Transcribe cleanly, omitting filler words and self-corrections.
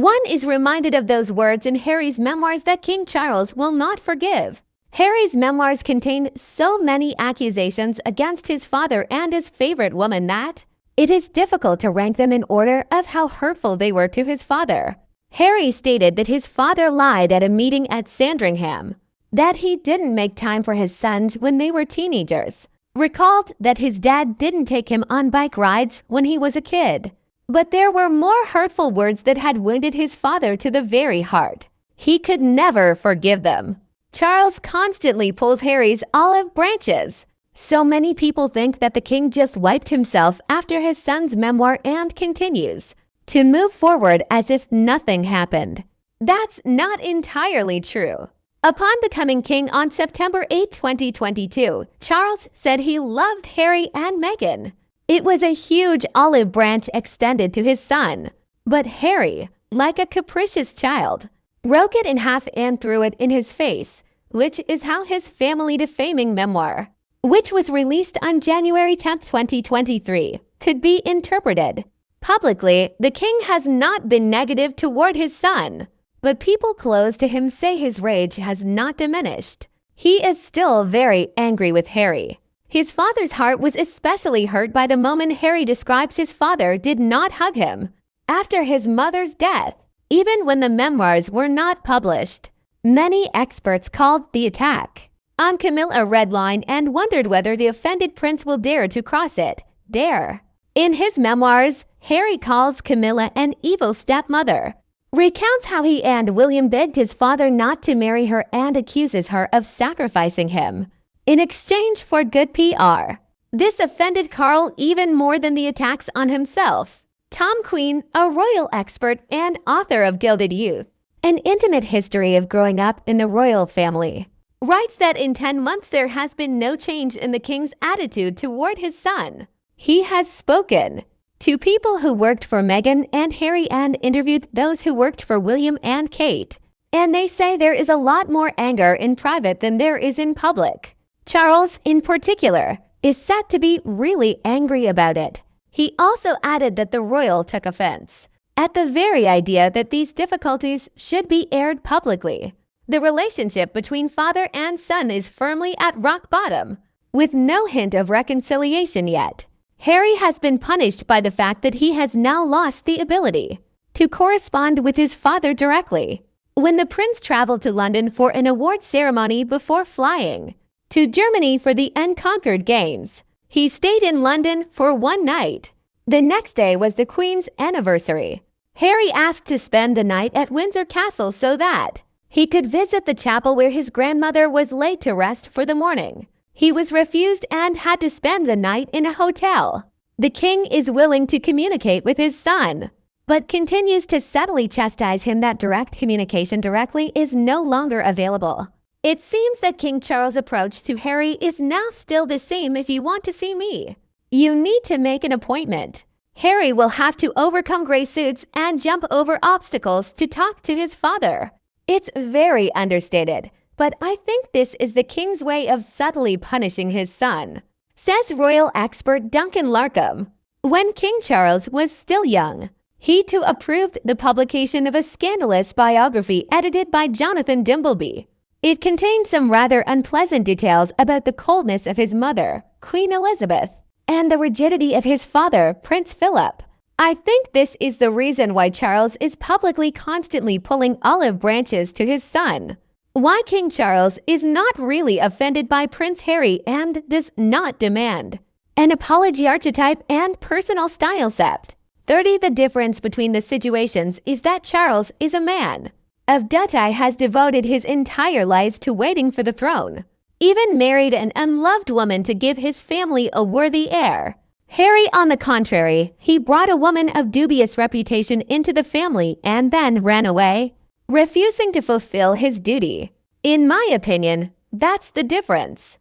One is reminded of those words in Harry's memoirs that King Charles will not forgive. Harry's memoirs contain so many accusations against his father and his favorite woman that it is difficult to rank them in order of how hurtful they were to his father. Harry stated that his father lied at a meeting at Sandringham, that he didn't make time for his sons when they were teenagers, recalled that his dad didn't take him on bike rides when he was a kid. But there were more hurtful words that had wounded his father to the very heart. He could never forgive them. Charles constantly pulls Harry's olive branches. So many people think that the king just wiped himself after his son's memoir and continues to move forward as if nothing happened. That's not entirely true. Upon becoming king on September 8, 2022, Charles said he loved Harry and Meghan. It was a huge olive branch extended to his son. But Harry, like a capricious child, broke it in half and threw it in his face, which is how his family-defaming memoir, which was released on January 10, 2023, could be interpreted. Publicly, the king has not been negative toward his son, but people close to him say his rage has not diminished. He is still very angry with Harry. His father's heart was especially hurt by the moment Harry describes his father did not hug him after his mother's death, even when the memoirs were not published. Many experts called the attack on Camilla a red line and wondered whether the offended prince will dare to cross it. In his memoirs, Harry calls Camilla an evil stepmother, recounts how he and William begged his father not to marry her and accuses her of sacrificing him in exchange for good PR. This offended Carl even more than the attacks on himself. Tom Queen, a royal expert and author of Gilded Youth, an intimate history of growing up in the royal family, writes that in 10 months there has been no change in the king's attitude toward his son. He has spoken to people who worked for Meghan and Harry and interviewed those who worked for William and Kate, and they say there is a lot more anger in private than there is in public. Charles, in particular, is said to be really angry about it. He also added that the royal took offense at the very idea that these difficulties should be aired publicly. The relationship between father and son is firmly at rock bottom, with no hint of reconciliation yet. Harry has been punished by the fact that he has now lost the ability to correspond with his father directly. When the prince traveled to London for an award ceremony before flying to Germany for the Unconquered Games, he stayed in London for one night. The next day was the Queen's anniversary. Harry asked to spend the night at Windsor Castle so that he could visit the chapel where his grandmother was laid to rest for the morning. He was refused and had to spend the night in a hotel. The king is willing to communicate with his son, but continues to subtly chastise him that direct communication directly is no longer available. It seems that King Charles' approach to Harry is now still the same. If you want to see me, you need to make an appointment. Harry will have to overcome gray suits and jump over obstacles to talk to his father. It's very understated, but I think this is the king's way of subtly punishing his son, says royal expert Duncan Larkham. When King Charles was still young, he too approved the publication of a scandalous biography edited by Jonathan Dimbleby. It contained some rather unpleasant details about the coldness of his mother, Queen Elizabeth, and the rigidity of his father, Prince Philip. I think this is the reason why Charles is publicly constantly pulling olive branches to his son. Why King Charles is not really offended by Prince Harry and does not demand an apology archetype and personal style sept. 30. The difference between the situations is that Charles is a man of duty, has devoted his entire life to waiting for the throne, even married an unloved woman to give his family a worthy heir. Harry, on the contrary, he brought a woman of dubious reputation into the family and then ran away, refusing to fulfill his duty. In my opinion, that's the difference.